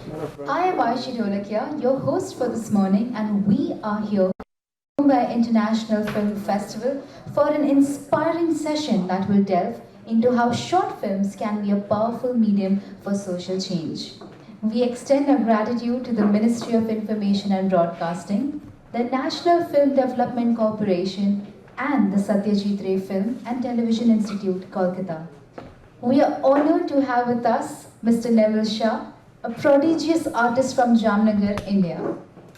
I am Aishi Dholakia, your host for this morning, and we are here at Mumbai International Film Festival for an inspiring session that will delve into how short films can be a powerful medium for social change. We extend our gratitude to the Ministry of Information and Broadcasting, the National Film Development Corporation, and the Satyajit Ray Film and Television Institute, Kolkata. We are honored to have with us Mr. Neville Shah, a prodigious artist from Jamnagar, India.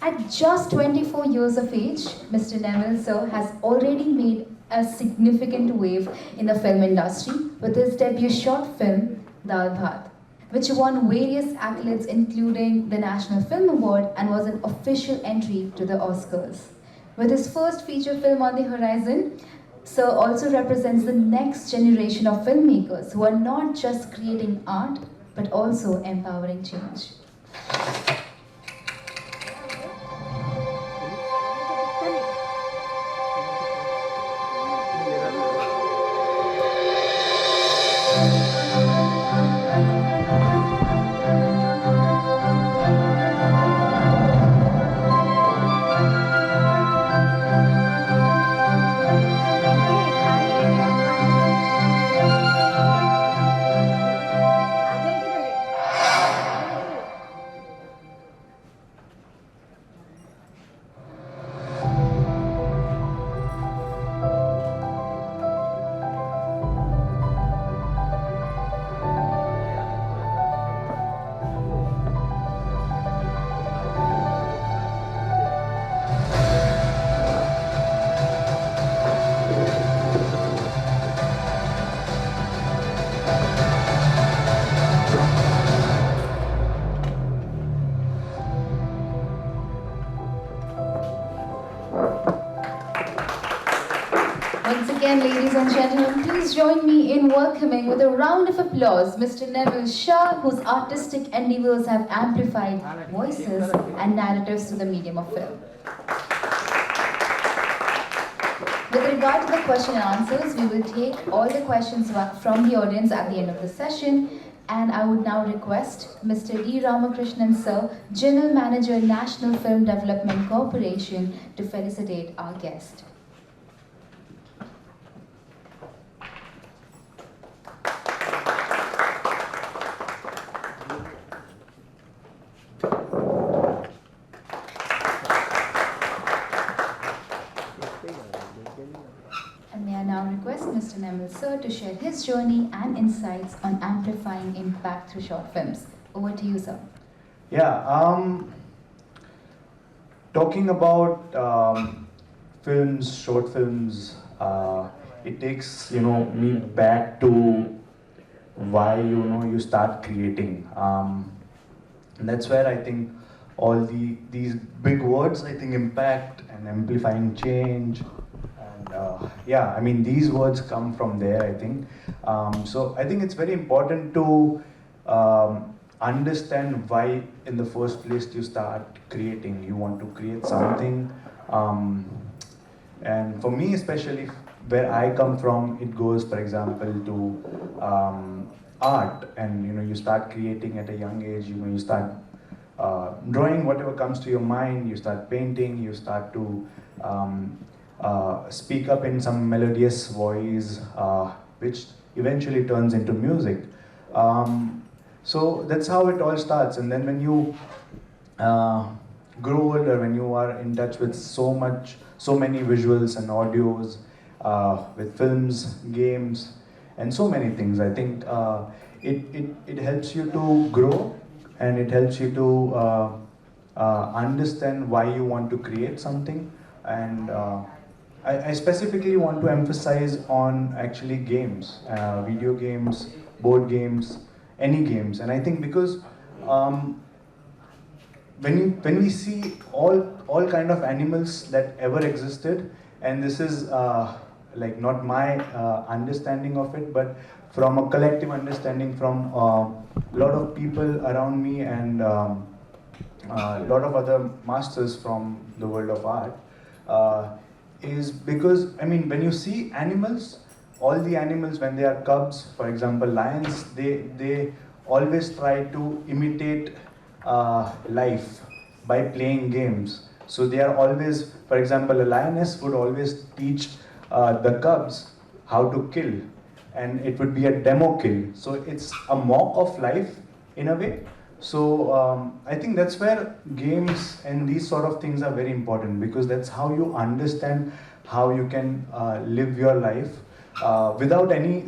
At just 24 years of age, Mr. Neville sir has already made a significant wave in the film industry with his debut short film, Dal Bhat, which won various accolades including the National Film Award and was an official entry to the Oscars. With his first feature film on the horizon, Sir also represents the next generation of filmmakers who are not just creating art but also empowering change. Once again, ladies and gentlemen, please join me in welcoming with a round of applause Mr. Neville Shah, whose artistic endeavors have amplified voices and narratives to the medium of film. With regard to the question and answers, we will take all the questions from the audience at the end of the session. And I would now request Mr. D. Ramakrishnan Sir, General Manager, National Film Development Corporation, to felicitate our guest. And may I now request Mr. Neville Sir to share his journey and insights on amplifying impact through short films. Over to you, sir. Yeah, talking about films, short films, it takes me back to why you start creating. And that's where I think all these big words, I think impact and amplifying change, and yeah, I mean these words come from there, I think. So I think it's very important to understand why in the first place you start creating. You want to create something, and for me especially, where I come from, it goes, for example, to art. And you start creating at a young age. You start drawing whatever comes to your mind. You start painting. You start to speak up in some melodious voice, which eventually turns into music. So that's how it all starts. And then when you grow older, when you are in touch with so many visuals and audios, with films, games, and so many things, I think it helps you to grow, and it helps you to understand why you want to create something. And I specifically want to emphasize on actually games, video games, board games, any games. And I think because when we see all kind of animals that ever existed, and this is like not my understanding of it, but from a collective understanding from a lot of people around me, and a lot of other masters from the world of art, is because, I mean, when you see animals, all the animals, when they are cubs, for example lions, they always try to imitate life by playing games. So they are always, for example, a lioness would always teach the cubs how to kill, and it would be a demo kill. So it's a mock of life in a way. So I think that's where games and these sort of things are very important, because that's how you understand how you can live your life without any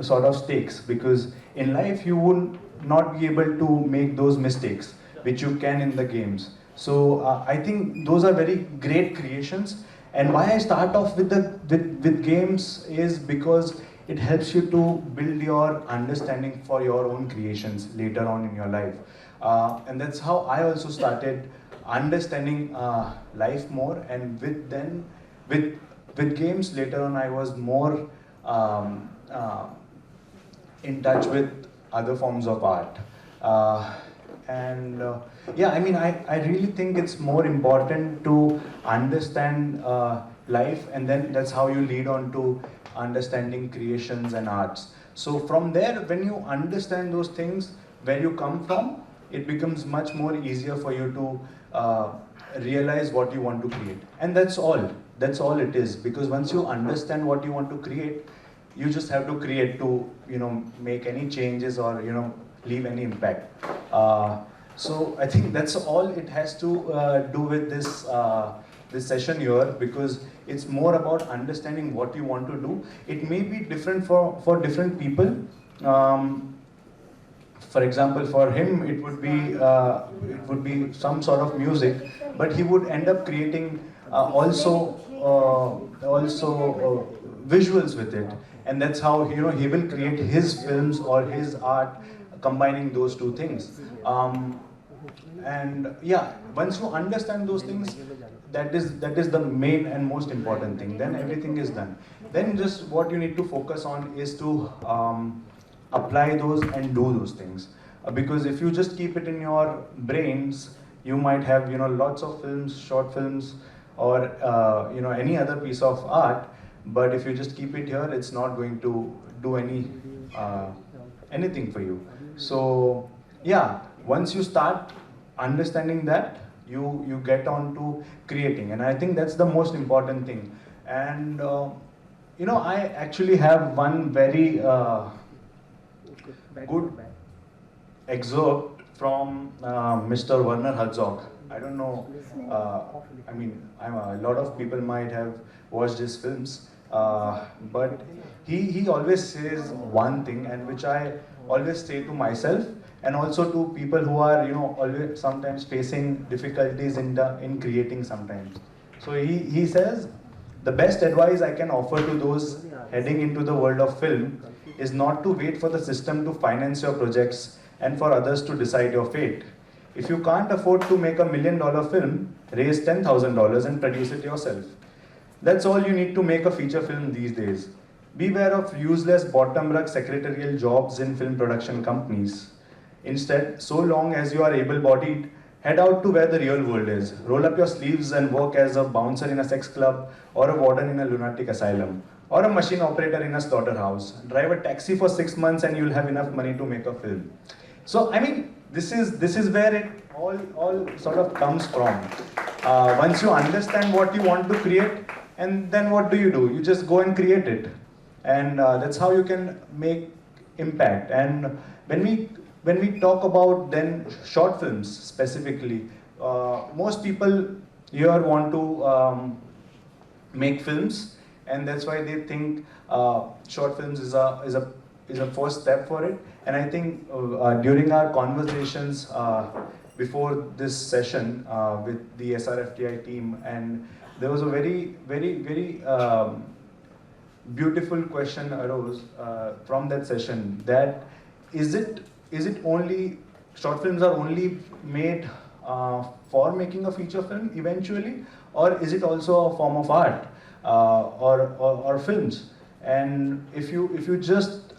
sort of stakes. Because in life you would not be able to make those mistakes which you can in the games. So I think those are very great creations. And why I start off with with games is because it helps you to build your understanding for your own creations later on in your life. And that's how I also started understanding life more. And with with games later on, I was more um, uh, in touch with other forms of art. And yeah, I mean, I really think it's more important to understand life, and then that's how you lead on to understanding creations and arts. So from there, when you understand those things, where you come from, it becomes much more easier for you to realize what you want to create. And that's all it is. Because once you understand what you want to create, you just have to create to, you know, make any changes or, you know, leave any impact. So I think that's all it has to do with this session here, because it's more about understanding what you want to do. It may be different for different people. For example, for him it would be some sort of music, but he would end up creating visuals with it, and that's how, you know, he will create his films or his art combining those two things. And yeah, once you understand those things, that is the main and most important thing. Then everything is done. Then just what you need to focus on is to apply those and do those things. Because if you just keep it in your brains, you might have, you know, lots of films, short films, or you know, any other piece of art. But if you just keep it here, it's not going to do anything for you. So yeah, once you start understanding that, you get on to creating, and I think that's the most important thing. And you know, I actually have one very good excerpt from Mr. Werner Herzog. I don't know. I mean, a lot of people might have watched his films, but he always says one thing, and which I always say to myself, and also to people who are, you know, always sometimes facing difficulties in creating sometimes. So he says, the best advice I can offer to those heading into the world of film is not to wait for the system to finance your projects and for others to decide your fate. If you can't afford to make $1 million film, raise $10,000 and produce it yourself. That's all you need to make a feature film these days. Beware of useless bottom rung secretarial jobs in film production companies. Instead, so long as you are able bodied, head out to where the real world is. Roll up your sleeves and work as a bouncer in a sex club, or a warden in a lunatic asylum, or a machine operator in a slaughterhouse. Drive a taxi for 6 months and you'll have enough money to make a film. So, I mean, this is where it all sort of comes from. Once you understand what you want to create, and then what do? You just go and create it. And that's how you can make impact. And when we talk about then short films specifically, most people here want to make films, and that's why they think short films is a first step for it. And I think during our conversations before this session with the SRFTI team, and there was a very beautiful question arose from that session, that is it only short films are only made for making a feature film eventually, or is it also a form of art or films? And if you just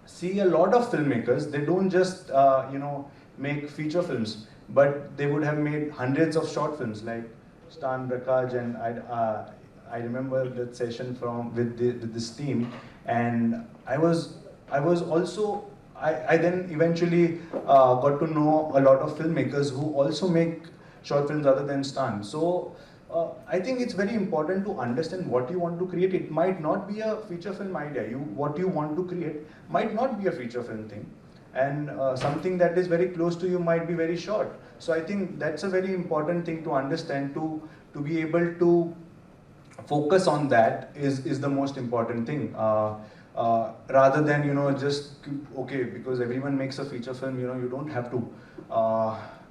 see a lot of filmmakers, they don't just you know, make feature films, but they would have made hundreds of short films, like Stan Brakaj. And I remember that session with this team, and I was also I then eventually got to know a lot of filmmakers who also make short films other than stunt. So I think it's very important to understand what you want to create. It might not be a feature film idea. What you want to create might not be a feature film thing, and something that is very close to you might be very short. So I think that's a very important thing to understand, to be able to focus on that is the most important thing. Rather than just okay, because everyone makes a feature film, you don't have to.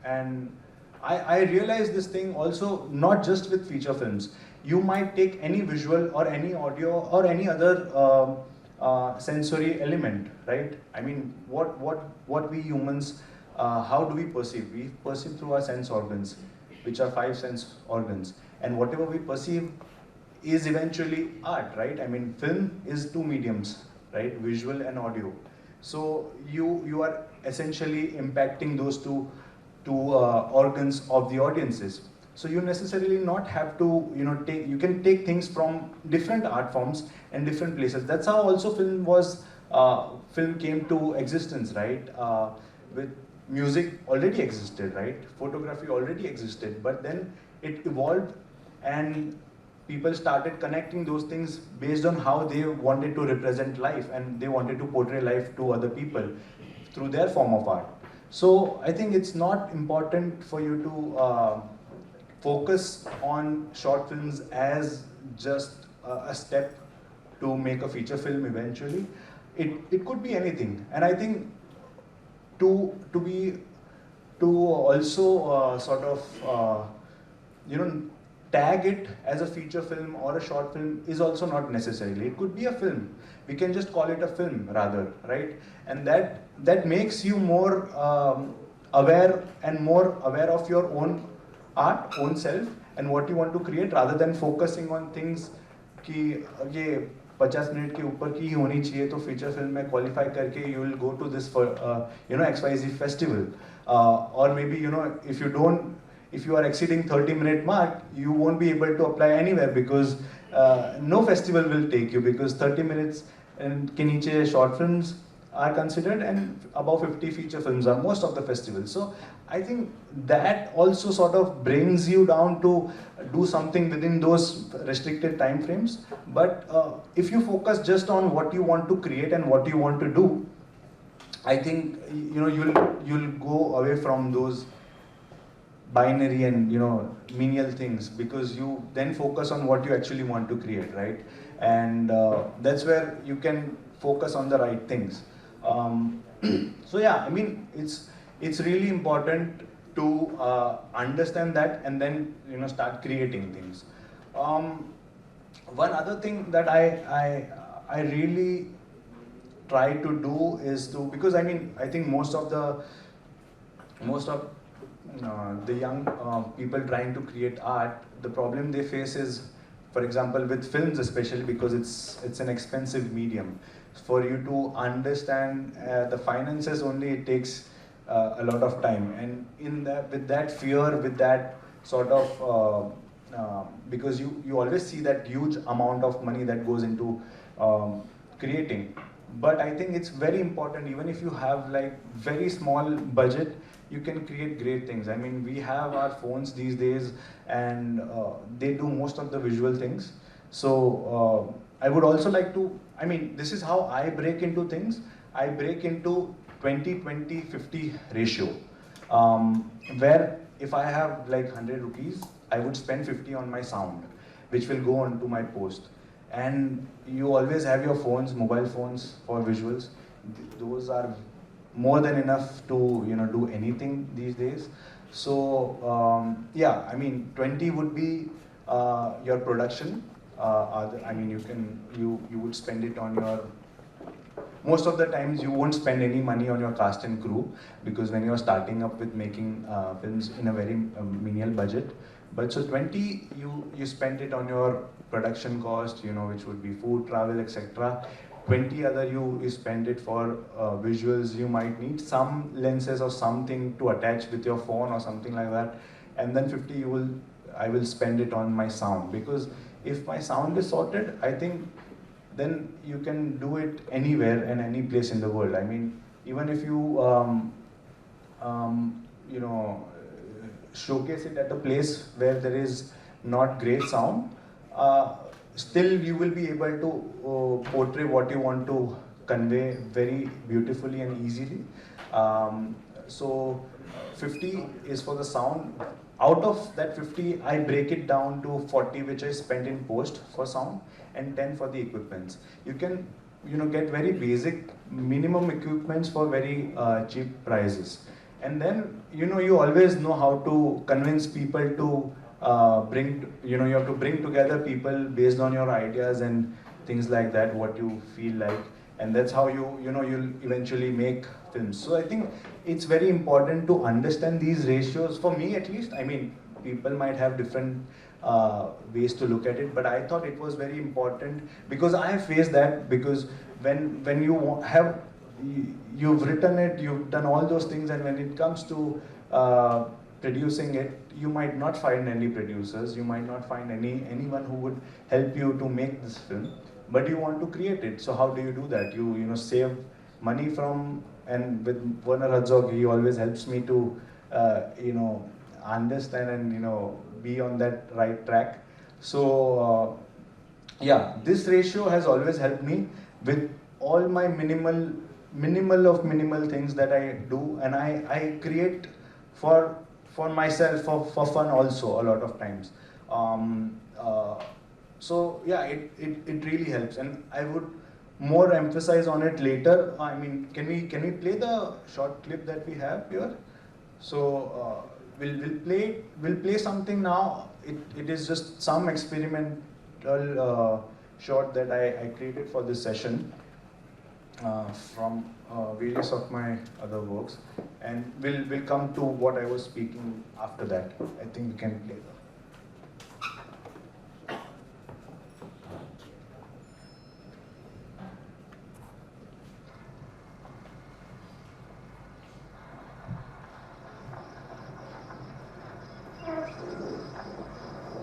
And I realized this thing also not just with feature films. You might take any visual or any audio or any other sensory element, right? I mean, what we humans, how do we perceive? We perceive through our sense organs, which are five sense organs, and whatever we perceive is eventually art, right? I mean, film is two mediums, right? Visual and audio. So you are essentially impacting those two organs of the audiences. So you necessarily not have to take, you can take things from different art forms and different places. That's how also film came to existence, right? With music already existed, right? Photography already existed, but then it evolved, and people started connecting those things based on how they wanted to represent life, and they wanted to portray life to other people through their form of art. So I think it's not important for you to focus on short films as just a step to make a feature film eventually. It could be anything, and I think to be to also sort of you know tag it as a feature film or a short film is also not necessarily. It could be a film. We can just call it a film rather, right? And that makes you more aware, and more aware of your own art, own self, and what you want to create, rather than focusing on things कि ये 50 minute के ऊपर की ही होनी चाहिए तो feature film में qualify करके you will go to this for XYZ festival, or maybe if you are exceeding 30-minute mark, you won't be able to apply anywhere, because no festival will take you, because 30 minutes and के नीचे short films are considered, and above 50 feature films are most of the festivals. So I think that also sort of brings you down to do something within those restricted time frames. But if you focus just on what you want to create and what you want to do, I think you'll go away from those binary and menial things, because you then focus on what you actually want to create, right? And that's where you can focus on the right things. So yeah, I mean, it's really important to understand that, and then start creating things. One other thing that I really try to do is to, because I mean, I think most of the young people trying to create art, the problem they face is, for example, with films especially, because it's an expensive medium. For you to understand the finances only, it takes a lot of time, and with that fear, with that sort of because you always see that huge amount of money that goes into creating. But I think it's very important, even if you have like very small budget, you can create great things. I mean, we have our phones these days, and they do most of the visual things. So I would also like to, I mean, this is how I break into things. I break into 20-20-50 ratio, where if I have like 100 rupees, I would spend 50 on my sound, which will go on to my post. And you always have your phones, mobile phones, for visuals. Those are more than enough to do anything these days. So yeah, I mean, 20 would be your production. I mean, you would spend it on your, most of the times you won't spend any money on your cast and crew, because when you're starting up with making films in a very menial budget. But so 20, you spend it on your production cost, which would be food, travel, etc. 20 other you spend it for visuals. You might need some lenses or something to attach with your phone or something like that. And then 50 I will spend it on my sound, because if my sound is sorted, I think then you can do it anywhere and any place in the world. I mean, even if you you know, showcase it at a place where there is not great sound, uh, still you will be able to portray what you want to convey very beautifully and easily. So 50 is for the sound. Out of that 50, I break it down to 40 which I spend in post for sound and 10 for the equipments. You can, you know, get very basic minimum equipments for very cheap prices. And then, you know, you always know how to convince people to bring, you know, you have to bring together people based on your ideas and things like that, what you feel like. And that's how you know, you'll eventually make films. So I think it's very important to understand these ratios. For me, at least, I mean, people might have different ways to look at it, but I thought it was very important because I have faced that. Because when you have, you've written it, you've done all those things, and when it comes to producing it, you might not find any producers, you might not find anyone who would help you to make this film, but you want to create it. So how do you do that? You know, save money from, and with Werner Herzog, he always helps me to you know, understand and, you know, be on that right track. So yeah, this ratio has always helped me with all my minimal things that I do, and I create for myself, for fun also a lot of times. So yeah, it really helps, and I would more emphasize on it later. I mean, can we play the short clip that we have here? So we'll play something now. It is just some experimental short that I created for this session from various of my other works, and we'll come to what I was speaking after that. I think we can play that.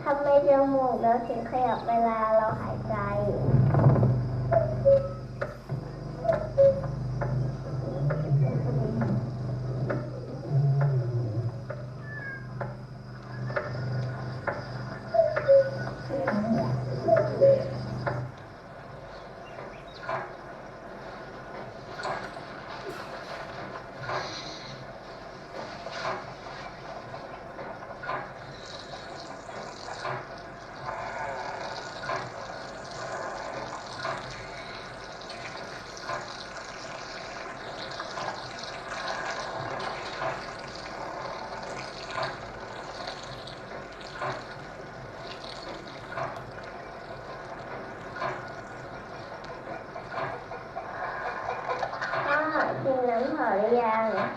Hấp mây trong mồm đó thì khi gặp bai la lâu hại trái. Chim nấm hờ đi ra nè.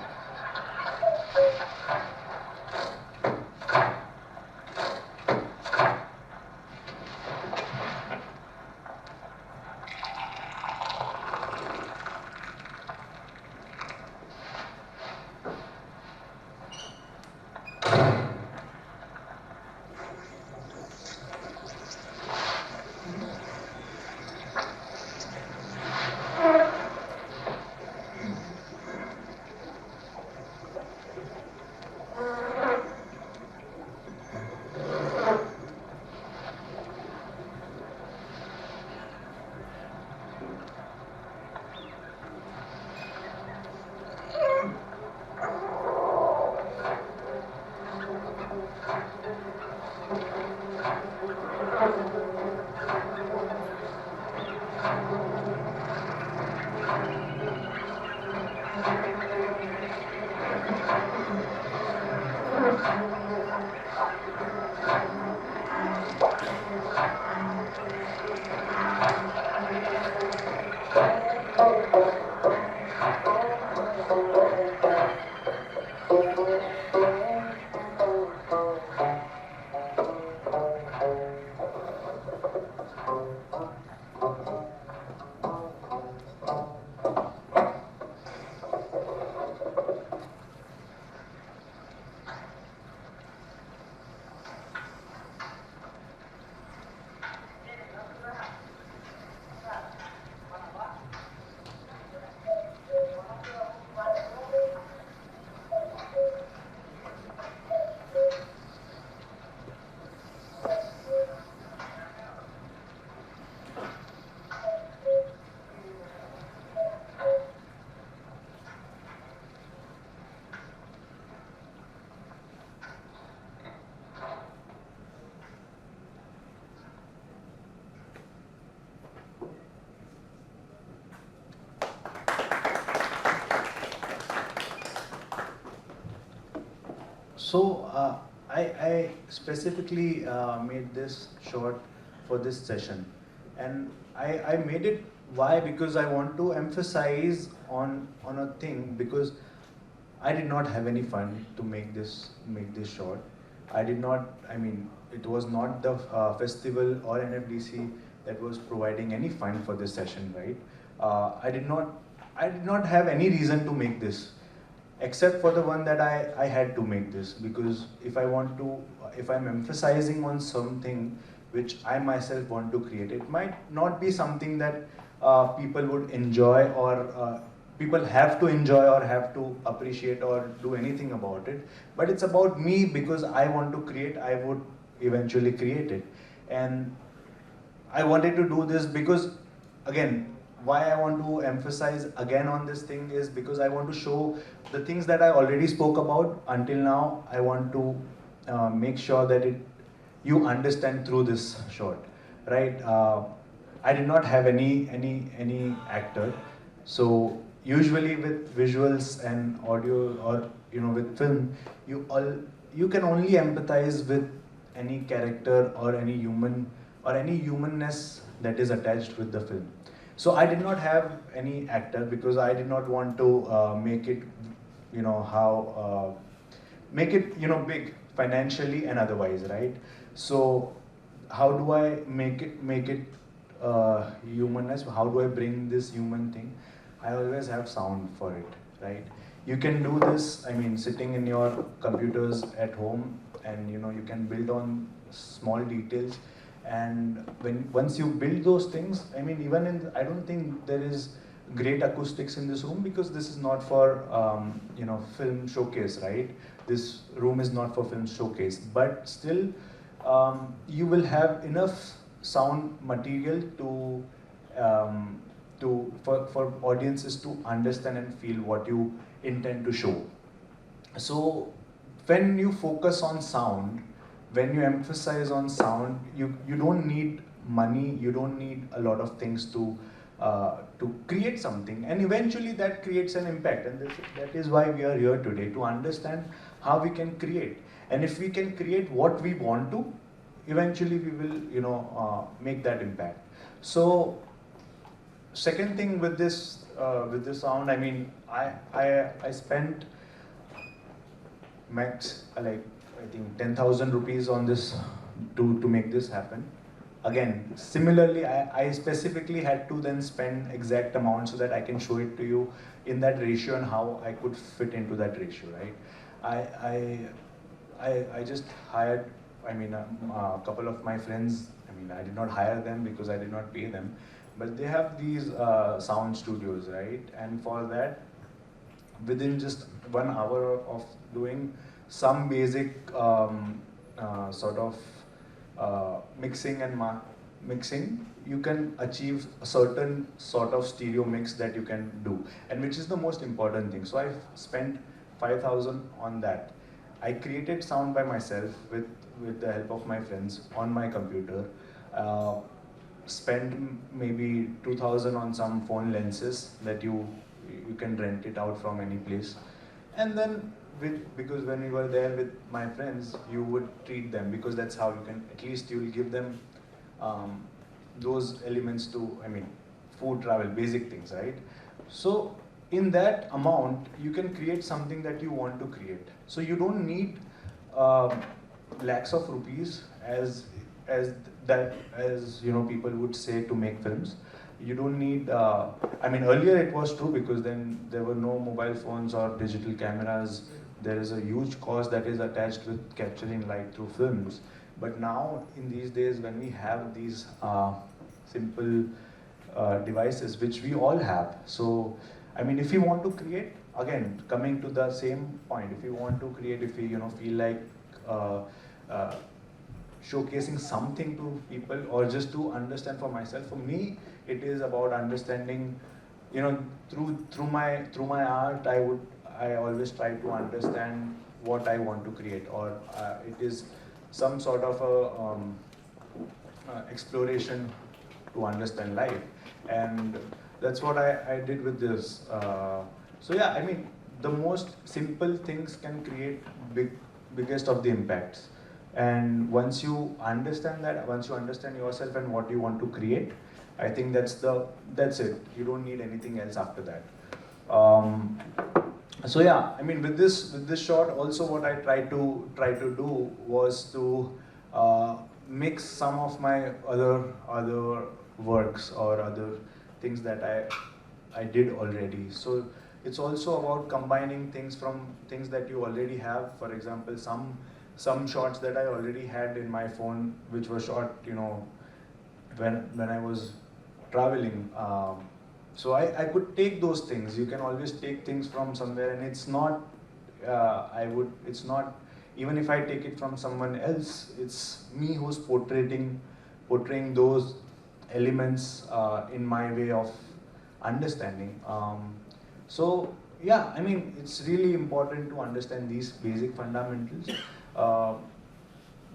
I specifically made this short for this session, and I made it. Why? Because I want to emphasize on a thing, because I did not have any fun to make this short. I did not. I mean, it was not the festival or NFDC that was providing any fund for this session, right? I did not. I did not have any reason to make this, except for the one that I had to make this, because if I'm emphasizing on something which I myself want to create, it might not be something that people would enjoy, or people have to enjoy or have to appreciate or do anything about it, but it's about me, because I want to create, I would eventually create it. And I wanted to do this because, again, why I want to emphasize again on this thing is because I want to show the things that I already spoke about until now. I want to make sure that you understand through this short, right? I did not have any actor, so usually with visuals and audio, or with film, you can only empathize with any character or any human or any humanness that is attached with the film. So I did not have any actor because I did not want to make it, how make it big financially and otherwise, right? So how do I make it humanness? How do I bring this human thing? I always have sound for it, right? You can do this. I mean, sitting in your computers at home, and you can build on small details. And once you build those things, I mean, even I don't think there is great acoustics in this room, because this is not for film showcase, right? This room is not for film showcase, but still, you will have enough sound material for audiences to understand and feel what you intend to show. So when you focus on sound, when you emphasize on sound, you don't need money, you don't need a lot of things to create something, and eventually that creates an impact. And that is why we are here today, to understand how we can create. And if we can create what we want to, eventually we will make that impact. So second thing with this sound, I mean, I spent max, like, I think 10,000 rupees on this to make this happen. Again, similarly, I specifically had to then spend exact amount so that I can show it to you in that ratio and how I could fit into that ratio, right? I just hired, I mean, a couple of my friends. I mean, I did not hire them because I did not pay them, but they have these sound studios, right? And for that, within just 1 hour of doing some basic sort of mixing and mixing, you can achieve a certain sort of stereo mix that you can do, and which is the most important thing. So I spent 5,000 on that. I created sound by myself with the help of my friends on my computer. Spent maybe 2,000 on some phone lenses that you can rent it out from any place. And then because when we were there with my friends, you would treat them, because that's how you can, at least you will give them those elements to, I mean, food, travel, basic things, right? So in that amount, you can create something that you want to create. So you don't need lakhs of rupees as people would say, to make films. You don't need, I mean, earlier it was true, because then there were no mobile phones or digital cameras. There is a huge cost that is attached with capturing light through films. But now, in these days, when we have these simple devices, which we all have. So, I mean, if you want to create, again, coming to the same point, if you want to create, if you feel like showcasing something to people, or just to understand for myself. For me, it is about understanding, through my art, I always try to understand what I want to create, or it is some sort of a exploration to understand life, and that's what I did with this. So yeah, I mean, the most simple things can create big biggest of the impacts. And once you understand that, once you understand yourself and what you want to create, I think that's it. You don't need anything else after that. Um, so yeah, I mean, with this short, also what I try to do was to mix some of my other works or other things that I did already. So it's also about combining things from things that you already have. For example, some shots that I already had in my phone, which were shot, when I was traveling. So I could take those things. You can always take things from somewhere, and it's not. It's not. Even if I take it from someone else, it's me who's portraying those elements in my way of understanding. So yeah, I mean, it's really important to understand these basic fundamentals. Uh,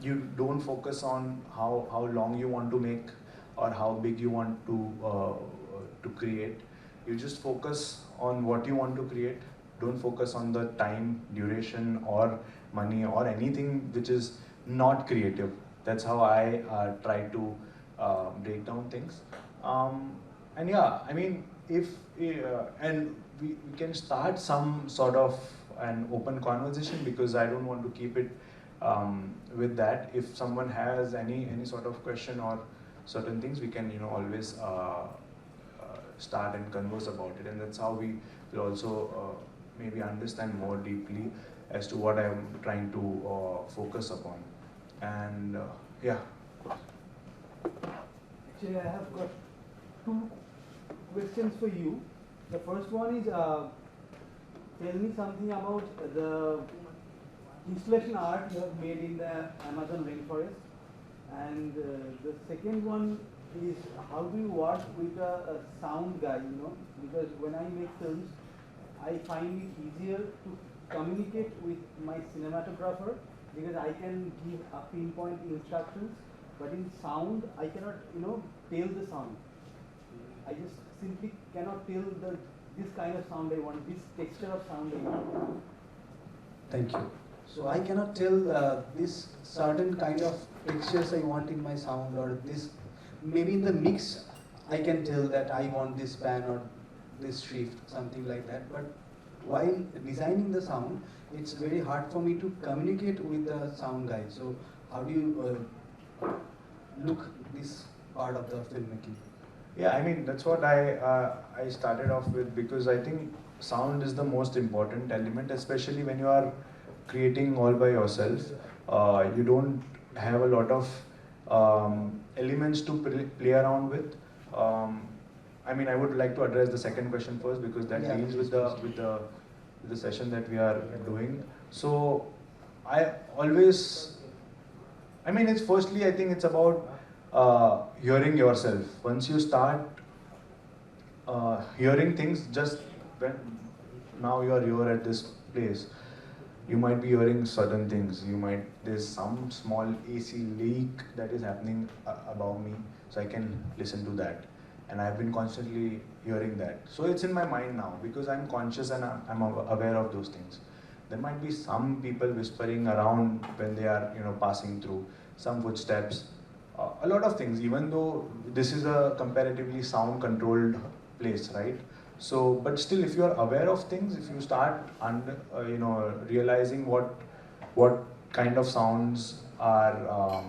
you don't focus on how long you want to make or how big you want to create. You just focus on what you want to create. Don't focus on the time, duration, or money, or anything which is not creative. That's how I try to break down things. And yeah, I mean, if and we can start some sort of an open conversation, because I don't want to keep it with that. If someone has any sort of question or certain things, we can always start and converse about it, and that's how we will also maybe understand more deeply as to what I'm trying to focus upon. And yeah. Actually, I have got two questions for you. The first one is, tell me something about the installation art you have made in the Amazon rainforest. And the second one is, how do you work with a sound guy, because when I make films, I find it easier to communicate with my cinematographer, because I can give a pinpoint instructions, but in sound, I cannot, tell the sound. I just simply cannot tell this kind of sound I want, this texture of sound I want. Thank you. So I cannot tell this certain kind of textures I want in my sound, or this, maybe in the mix I can tell that I want this pan or this shift, something like that. But while designing the sound, it's very hard for me to communicate with the sound guy. So how do you look this part of the filmmaking? Yeah, I mean, that's what I started off with, because I think sound is the most important element, especially when you are creating all by yourself. You don't have a lot of elements to play around with. I mean, I would like to address the second question first, because that deals with the session that we are doing. So I always, I mean, it's firstly, I think it's about hearing yourself. Once you start hearing things, just when now you are here at this place, you might be hearing certain things. There's some small AC leak that is happening above me, so I can listen to that. And I've been constantly hearing that. So it's in my mind now, because I'm conscious and I'm aware of those things. There might be some people whispering around when they are, passing through, some footsteps, a lot of things, even though this is a comparatively sound controlled place, right? So, but still, if you are aware of things, if you start realizing what kind of sounds are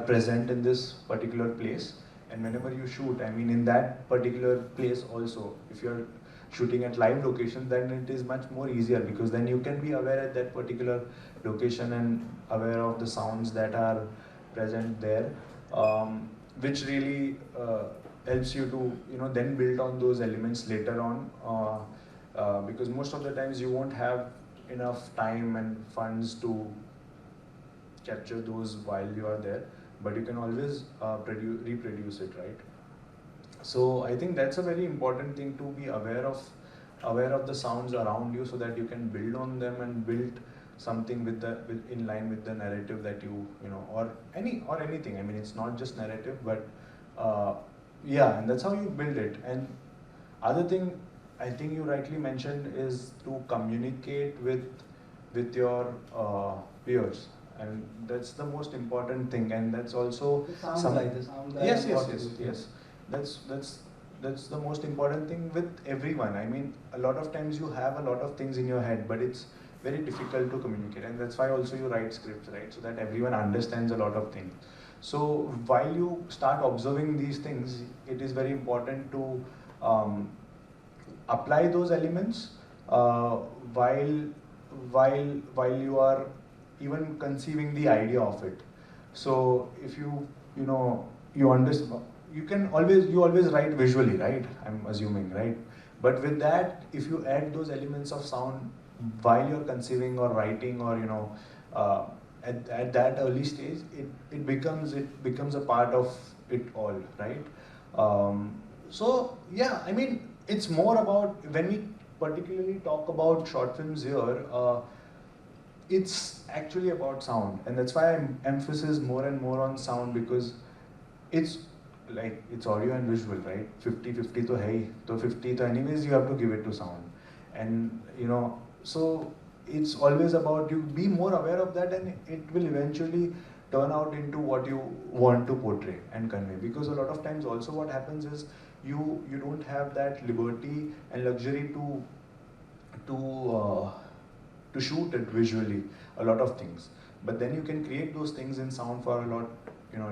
present in this particular place, and whenever you shoot, I mean, in that particular place also, if you're shooting at live locations, then it is much more easier, because then you can be aware at that particular location and aware of the sounds that are present there, which really helps you to then build on those elements later on, because most of the times you won't have enough time and funds to capture those while you are there, but you can always reproduce it, right? So I think that's a very important thing, to be aware of the sounds around you, so that you can build on them and build something in line with the narrative that or anything. I mean, it's not just narrative, but yeah, and that's how you build it. And other thing I think you rightly mentioned is to communicate with with your peers, and that's the most important thing. And that's also The sound guy, yes, yes, what to yes, do. yes. That's the most important thing with everyone. I mean, a lot of times you have a lot of things in your head, but it's very difficult to communicate, and that's why also you write scripts, right? So that everyone understands a lot of things. So while you start observing these things, it is very important to um, apply those elements uh, while while you are even conceiving the idea of it. So if you know you understand, you always write visually, right? I'm assuming, right? But with that, if you add those elements of sound while you're conceiving or writing, or uh, at that early stage, it becomes a part of it all, right? So yeah, I mean, it's more about, when we particularly talk about short films here, it's actually about sound, and that's why I emphasize more and more on sound, because it's like it's audio and visual, right? 50-50 to hai, so 50 to anyways you have to give it to sound, and so it's always about you be more aware of that, and it will eventually turn out into what you want to portray and convey. Because a lot of times also what happens is you don't have that liberty and luxury to uh, to shoot it visually, a lot of things, but then you can create those things in sound for a lot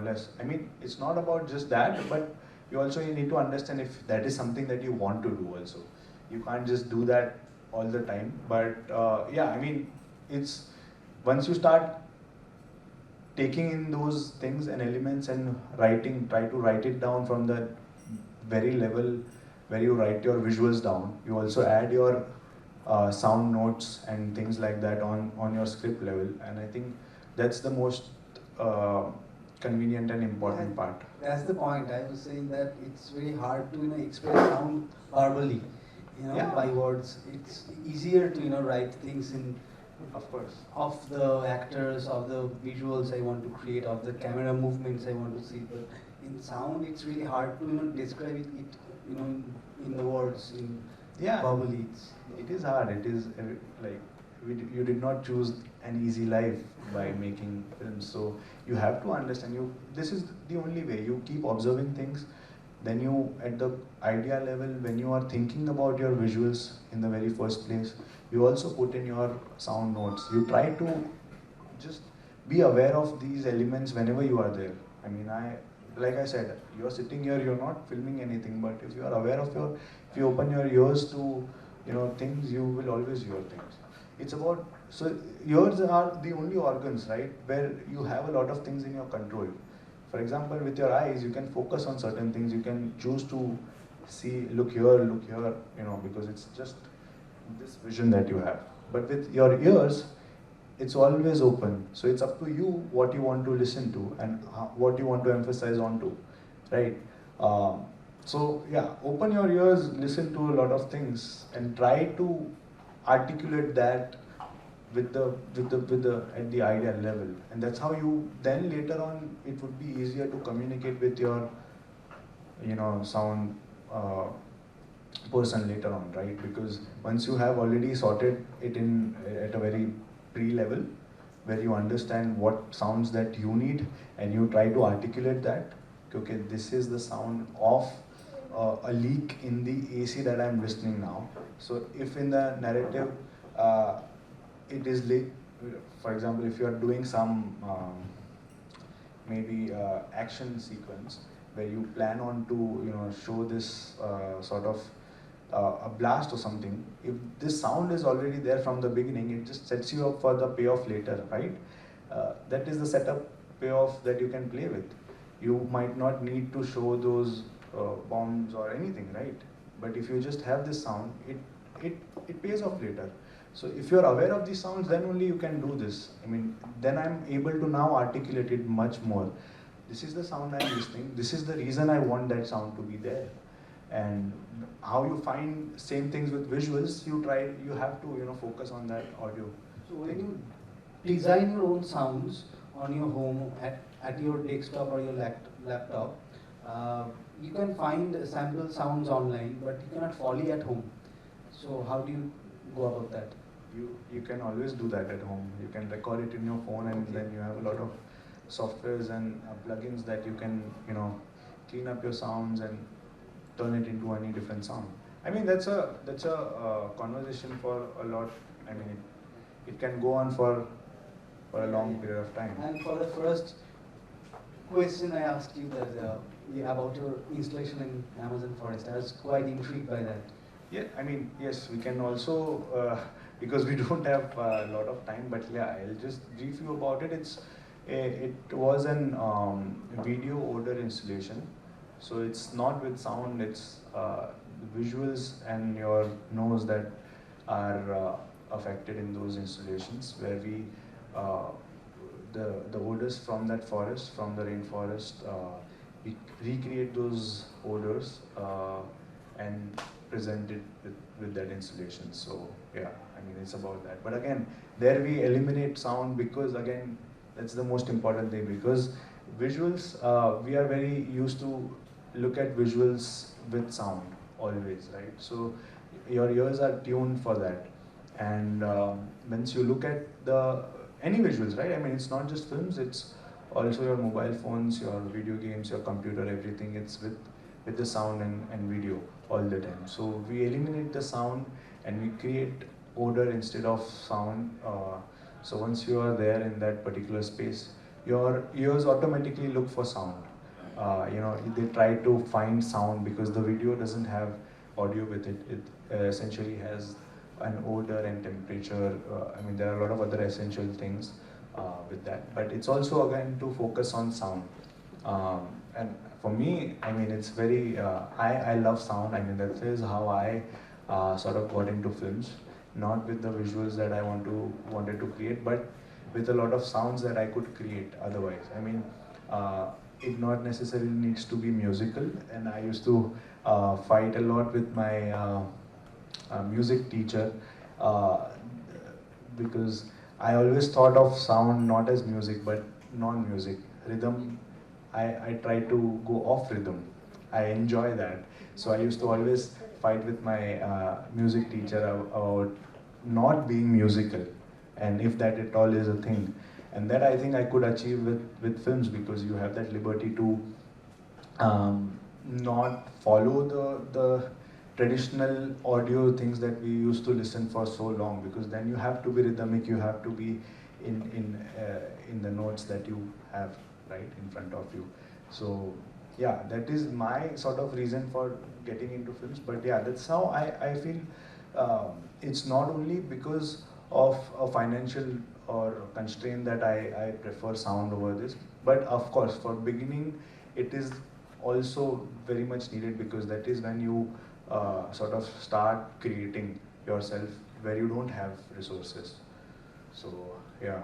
less. I mean, it's not about just that, but you need to understand if that is something that you want to do also. You can't just do that all the time, but yeah, I mean, it's once you start taking in those things and elements and try to write it down from the very level where you write your visuals down. You also add your sound notes and things like that on your script level, and I think that's the most uh, convenient and important part. That's the point. I was saying that it's very hard to express sound verbally, Yeah. by words. It's easier to write things in Of course. of the actors, of the visuals I want to create, of the camera movements I want to see. But in sound, it's really hard to describe it in the words, in Yeah. verbally. It is hard. It is like you did not choose an easy life by making films, so you have to understand. This is the only way. You keep observing things, then you, at the idea level, when you are thinking about your visuals in the very first place, you also put in your sound notes. You try to just be aware of these elements whenever you are there. I mean, like I said, you are sitting here, you're not filming anything, but if you are aware of if you open your ears to things, you will always hear things. It's about, so ears are the only organs, right, where you have a lot of things in your control. For example, with your eyes, you can focus on certain things. You can choose to see, look here, because it's just this vision that you have. But with your ears, it's always open. So it's up to you what you want to listen to and what you want to emphasize on to, right? So yeah, open your ears, listen to a lot of things, and try to articulate that with the at the idea level, and that's how you then later on it would be easier to communicate with your sound person later on, right? Because once you have already sorted it in at a very pre-level, where you understand what sounds that you need, and you try to articulate that, okay, this is the sound of a leak in the AC that I'm listening now. So if in the narrative it is leak, for example, if you are doing some maybe action sequence where you plan on to show this sort of a blast or something, if this sound is already there from the beginning, it just sets you up for the payoff later, right? That is the setup payoff that you can play with. You might not need to show those bombs or anything, right? But if you just have this sound, it pays off later. So if you're aware of these sounds, then only you can do this. I mean, then I'm able to now articulate it much more. This is the sound I'm listening. This is the reason I want that sound to be there. And how you find same things with visuals, you have to focus on that audio. So when you design your own sounds on your home, at your desktop or your laptop, you can find sample sounds online, but you cannot foley at home. So how do you go about that? you can always do that at home. You can record it in your phone, and then you have a lot of softwares and plugins that you can, clean up your sounds and turn it into any different sound. I mean, that's a conversation for a lot. I mean, it can go on for a long period of time. And for the first question I asked you that about your installation in Amazon Forest, I was quite intrigued by that. Yeah, I mean, yes, we can also, because we don't have a lot of time, but yeah, I'll just brief you about it. It was an video order installation. So it's not with sound, it's the visuals and your nose that are affected in those installations, where we, the odors from that forest, from the rainforest, we recreate those odors and present it with that installation. So yeah, I mean, it's about that. But again, there we eliminate sound, because again, that's the most important thing, because visuals, we are very used to look at visuals with sound always, right? So your ears are tuned for that. And once you look at any visuals, right? I mean, it's not just films, it's also your mobile phones, your video games, your computer, everything. It's with the sound and video all the time. So we eliminate the sound and we create odor instead of sound. So once you are there in that particular space, your ears automatically look for sound. They try to find sound, because the video doesn't have audio with it. It essentially has an odor and temperature. I mean, there are a lot of other essential things with that. But it's also, again, to focus on sound. And for me, I mean, it's very, I love sound. I mean, that is how I sort of got into films. Not with the visuals that I wanted to create, but with a lot of sounds that I could create otherwise. I mean, it not necessarily needs to be musical, and I used to fight a lot with my music teacher, because I always thought of sound not as music but non-music. Rhythm, I try to go off rhythm. I enjoy that. So I used to always fight with my music teacher about not being musical, and if that at all is a thing. And that I think I could achieve with films, because you have that liberty to not follow the traditional audio things that we used to listen for so long, because then you have to be rhythmic, you have to be in the notes that you have right in front of you. So yeah, that is my sort of reason for getting into films. But yeah, that's how I feel. It's not only because of a financial or constraint that I prefer sound over this, but of course for beginning it is also very much needed, because that is when you sort of start creating yourself where you don't have resources. So yeah.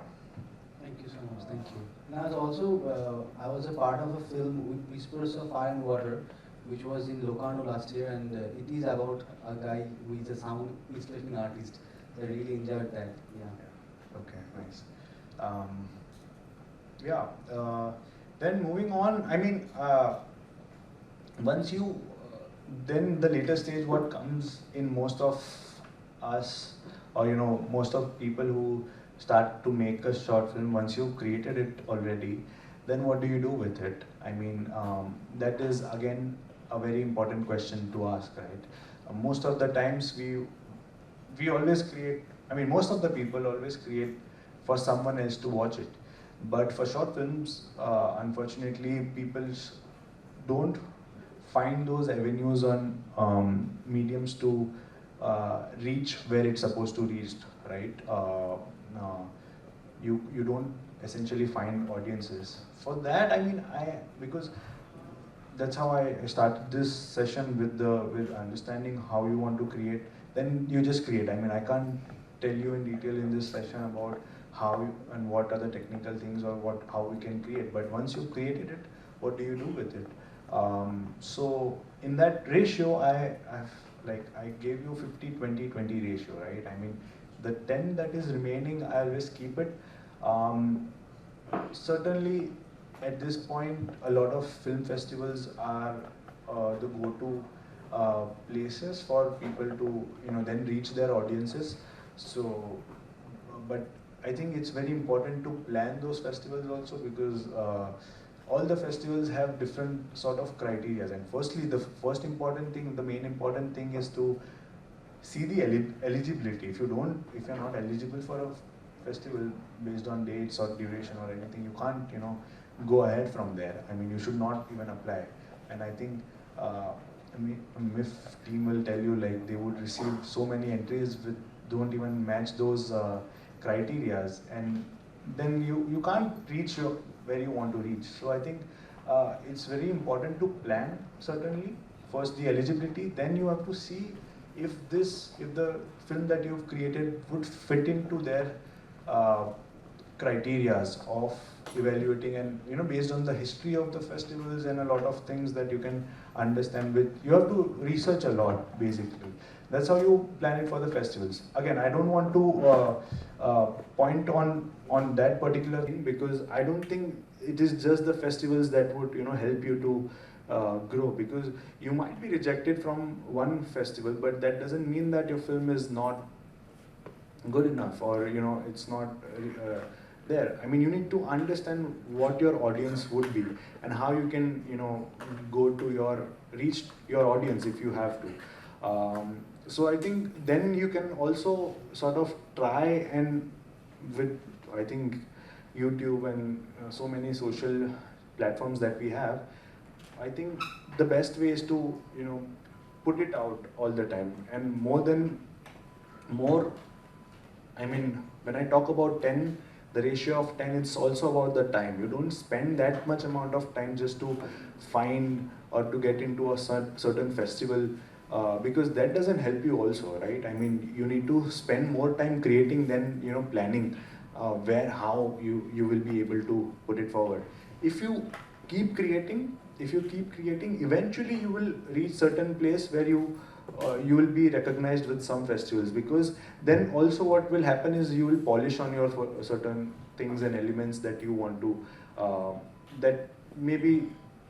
Thank you so much. Thank you. And I was a part of a film with Whispers of Fire and Water, which was in Locarno last year, and it is about a guy who is a sound installation artist. I really enjoyed that. Yeah. Okay, nice. Then moving on, I mean, once you, then the later stage, what comes in most of us, or most of people who start to make a short film, once you've created it already, then what do you do with it? I mean, that is again a very important question to ask, right? Most of the times we always create, I mean, most of the people always create for someone else to watch it. But for short films, unfortunately, people don't find those avenues on mediums to reach where it's supposed to reach, right? You don't essentially find audiences. For that, I mean, because that's how I started this session with understanding how you want to create. Then you just create. I mean, I can't tell you in detail in this session about how and what are the technical things or how we can create. But once you've created it, what do you do with it? So in that ratio, I gave you 50-20-20 ratio, right? I mean, the 10 that is remaining, I always keep it. Certainly, at this point, a lot of film festivals are the go-to places for people to then reach their audiences. So, but I think it's very important to plan those festivals also, because all the festivals have different sort of criteria. And firstly, the first important thing, the main important thing is to see the eligibility. If you're not eligible for a festival based on dates or duration or anything, you can't, go ahead from there. I mean, you should not even apply. And I think MIF team will tell you, like, they would receive so many entries with don't even match those criterias, and then you can't reach where you want to reach. So I think it's very important to plan, certainly first the eligibility, then you have to see if the film that you've created would fit into their criterias of evaluating, and based on the history of the festivals and a lot of things that you can understand with, you have to research a lot basically. That's how you plan it for the festivals. Again, I don't want to point on that particular thing, because I don't think it is just the festivals that would help you to grow, because you might be rejected from one festival, but that doesn't mean that your film is not good enough, or it's not there. I mean, you need to understand what your audience would be and how you can go to reach your audience if you have to. So I think then you can also sort of try, and with, I think, YouTube and so many social platforms that we have, I think the best way is to put it out all the time. And more, I mean, when I talk about 10, the ratio of 10, it's also about the time. You don't spend that much amount of time just to find or to get into a certain festival, because that doesn't help you also, right? I mean, you need to spend more time creating than planning how you will be able to put it forward. If you keep creating, eventually you will reach certain place where you will be recognized with some festivals, because then also what will happen is you will polish on your certain things and elements that you want to, that maybe,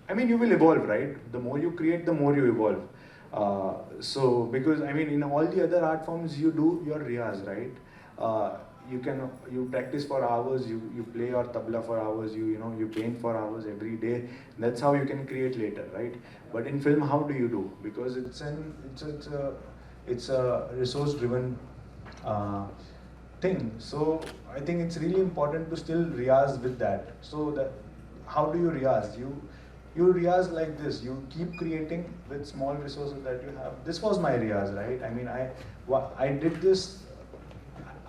I mean, you will evolve, right? The more you create, the more you evolve. So, because I mean, in all the other art forms, you do your riyaz, right? You practice for hours, you play your tabla for hours, you paint for hours every day. That's how you can create later, right? But in film, how do you do? Because it's a resource driven thing. So I think it's really important to still riyaz with that. So that, how do you riyaz? You riyaz like this. You keep creating with small resources that you have. This was my riyaz, right? I mean, I did this.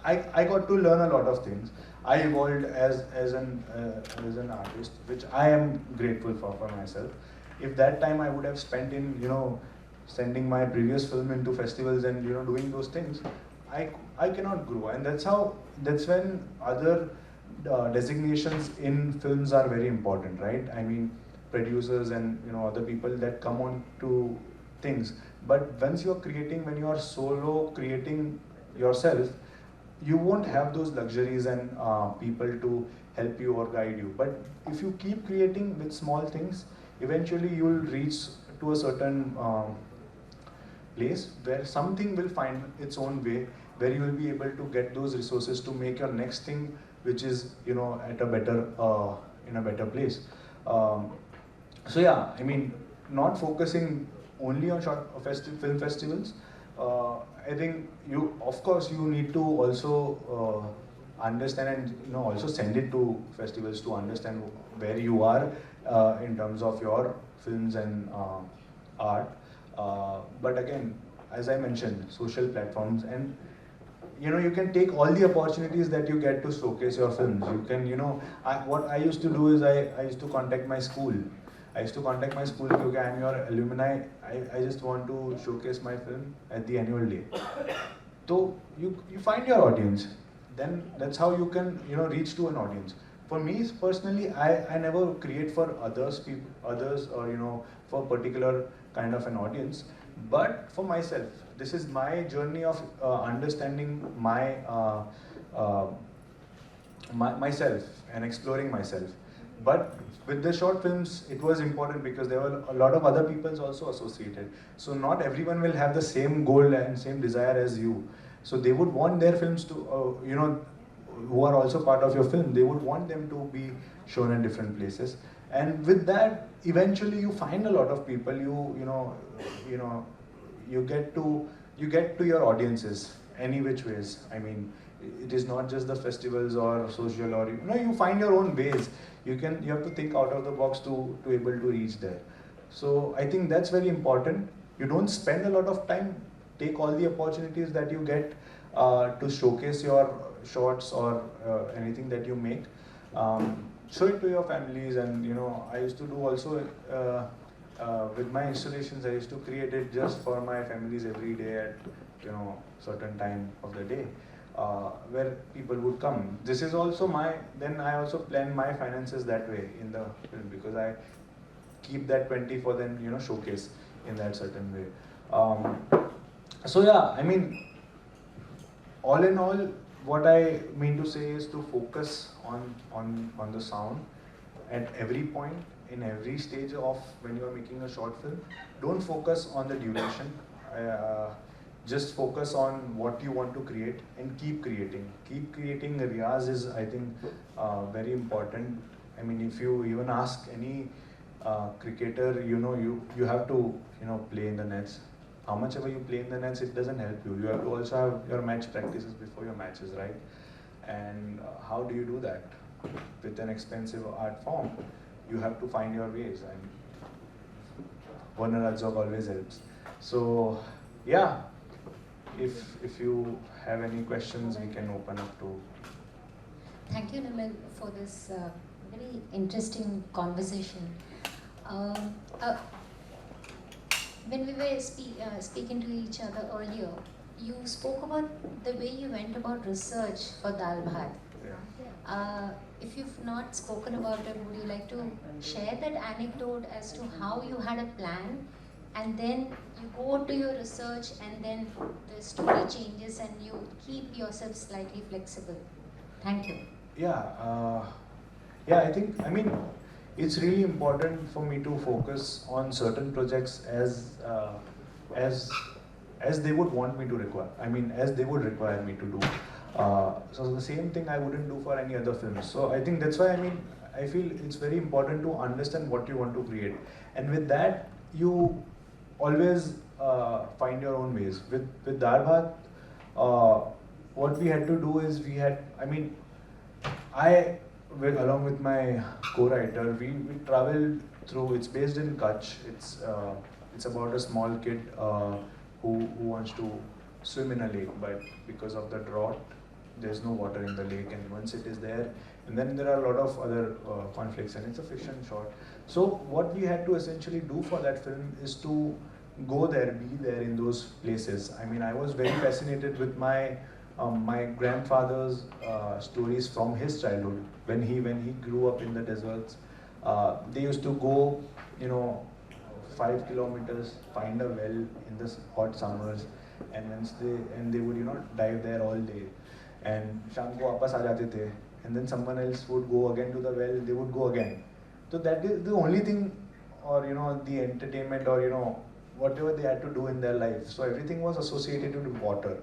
I got to learn a lot of things. I evolved as an artist, which I am grateful for myself. If that time I would have spent in sending my previous film into festivals and doing those things, I cannot grow. And that's when other designations in films are very important, right? I mean, producers and other people that come on to things. But once you're creating, when you are solo creating yourself, you won't have those luxuries and people to help you or guide you. But if you keep creating with small things, eventually you will reach to a certain place where something will find its own way, where you will be able to get those resources to make your next thing, which is at a better in a better place. So yeah, I mean, not focusing only on film festivals. I think of course, you need to also understand and also send it to festivals to understand where you are in terms of your films and art. But again, as I mentioned, social platforms, and you can take all the opportunities that you get to showcase your films. You can, what I used to do is I used to contact my school. Okay, I'm your alumni. I just want to showcase my film at the annual day. So you find your audience. Then that's how you can reach to an audience. For me personally, I never create for others or for a particular kind of an audience, but for myself. This is my journey of understanding myself and exploring myself. But with the short films, it was important because there were a lot of other people also associated. So not everyone will have the same goal and same desire as you. So they would want their films to, who are also part of your film, they would want them to be shown in different places. And with that, eventually you find a lot of people. You get to your audiences any which ways. I mean, it is not just the festivals or social, or you find your own ways. You have to think out of the box to able to reach there. So I think that's very important. You don't spend a lot of time. Take all the opportunities that you get to showcase your shorts or anything that you make. Show it to your families, and I used to do also with my installations. I used to create it just for my families every day at certain time of the day, where people would come. This is also then I also plan my finances that way in the film, because I keep that 20 for then showcase in that certain way. So yeah, I mean, all in all, what I mean to say is to focus on the sound at every point, in every stage of when you are making a short film. Don't focus on the duration. Just focus on what you want to create and keep creating. Keep creating. Riyaz is, I think, very important. I mean, if you even ask any cricketer, you have to play in the nets. How much ever you play in the nets, it doesn't help you. You have to also have your match practices before your matches, right? And how do you do that? With an expensive art form, you have to find your ways, and Werner Herzog always helps. So yeah, if you have any questions, we can open up to. Thank you, Nimil, for this very interesting conversation. When we were speaking to each other earlier, you spoke about the way you went about research for Dal Bhat. Yeah. If you've not spoken about it, would you like to share that anecdote as to how you had a plan, and then you go to your research, and then the story changes and you keep yourself slightly flexible? Thank you. Yeah, I mean, it's really important for me to focus on certain projects as they would want me to require. I mean, as they would require me to do. So the same thing I wouldn't do for any other films. So I think that's why, I mean, I feel it's very important to understand what you want to create, and with that you always find your own ways. With Darbhat, what we had to do is along with my co-writer, we traveled through. It's based in Kutch. It's about a small kid who wants to swim in a lake, but because of the drought, there's no water in the lake, and once it is there, and then there are a lot of other conflicts, and it's a fiction short. So what we had to essentially do for that film is to go there, be there in those places. I mean, I was very fascinated with my grandfather's stories from his childhood. When he grew up in the deserts, they used to go, 5 kilometers, find a well in the hot summers, and they would dive there all day, and sham ko वापस आ जाते थे, and then someone else would go again to the well, they would go again. So that is the only thing, or the entertainment, or whatever they had to do in their life. So everything was associated with water,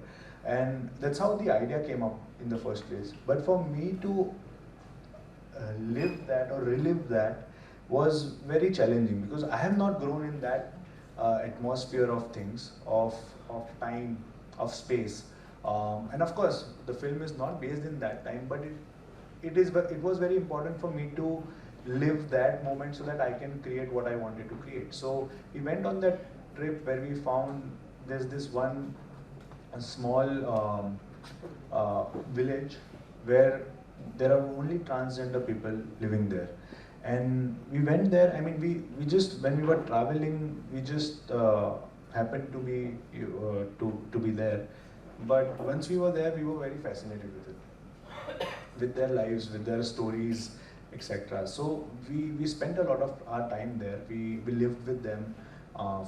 and that's how the idea came up in the first place. But for me to live that or relive that was very challenging, because I have not grown in that atmosphere of things, of time, of space, and of course the film is not based in that time, but it was very important for me to live that moment so that I can create what I wanted to create. So we went on that trip where we found there's this one small village where there are only transgender people living there. And we went there. I mean, we just, when we were traveling, we just happened to be there. But once we were there, we were very fascinated with it, with their lives, with their stories, etc. So we spent a lot of our time there. We lived with them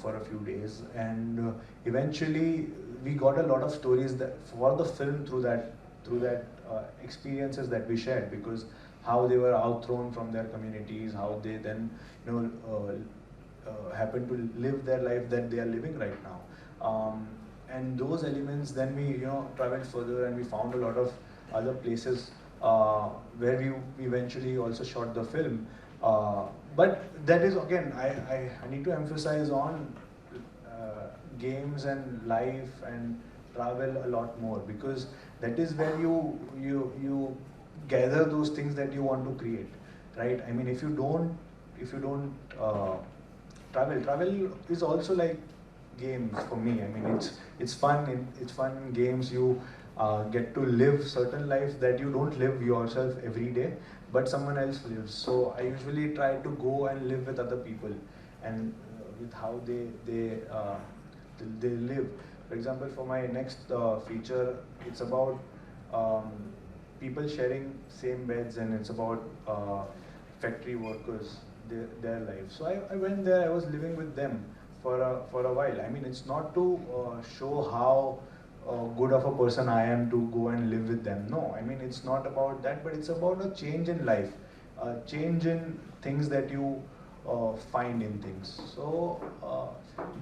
for a few days, and eventually we got a lot of stories that for the film through that experiences that we shared, because how they were outthrown from their communities, how they then happen to live their life that they are living right now. and those elements, then we traveled further and we found a lot of other places where we eventually also shot the film. But that is again, I need to emphasize on games and life and travel a lot more, because that is where you gather those things that you want to create, right? I mean, if you don't travel is also like games for me. I mean, it's fun. It's fun in games. You get to live certain lives that you don't live yourself every day, but someone else lives. So I usually try to go and live with other people, and with how they live. For example, for my next feature, it's about people sharing same beds, and it's about factory workers, their lives. So I went there. I was living with them for a while. I mean, it's not to show how good of a person I am to go and live with them. No, I mean, it's not about that, but it's about a change in life, a change in things that you find in things. So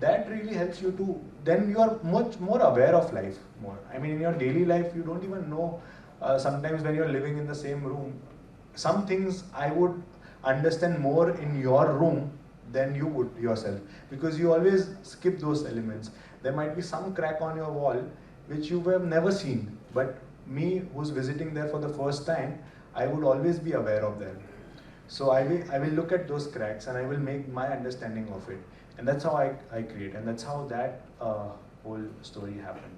that really helps you to, then you are much more aware of life more. I mean, in your daily life, you don't even know, sometimes when you're living in the same room, some things I would understand more in your room than you would yourself, because you always skip those elements. There might be some crack on your wall which you have never seen, but me who's visiting there for the first time, I would always be aware of them. So I will look at those cracks and I will make my understanding of it, and that's how I create, and that's how that whole story happened.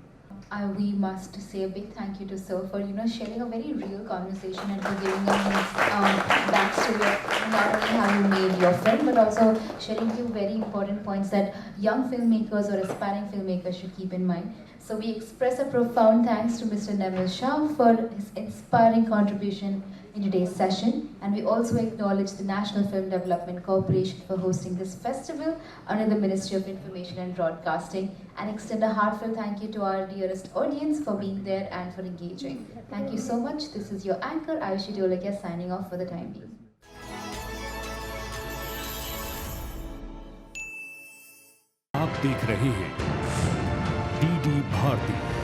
We must say a big thank you to Sir for sharing a very real conversation and for giving us backstory of not only how you made your film, but also sharing few very important points that young filmmakers or aspiring filmmakers should keep in mind. So we express a profound thanks to Mr. Neville Shah for his inspiring contribution in today's session, and we also acknowledge the National Film Development Corporation for hosting this festival under the Ministry of Information and Broadcasting, and extend a heartfelt thank you to our dearest audience for being there and for engaging. Thank you so much. This is your anchor Ayushi Dolakia signing off for the time being. आप देख रहे हैं DD Bharti.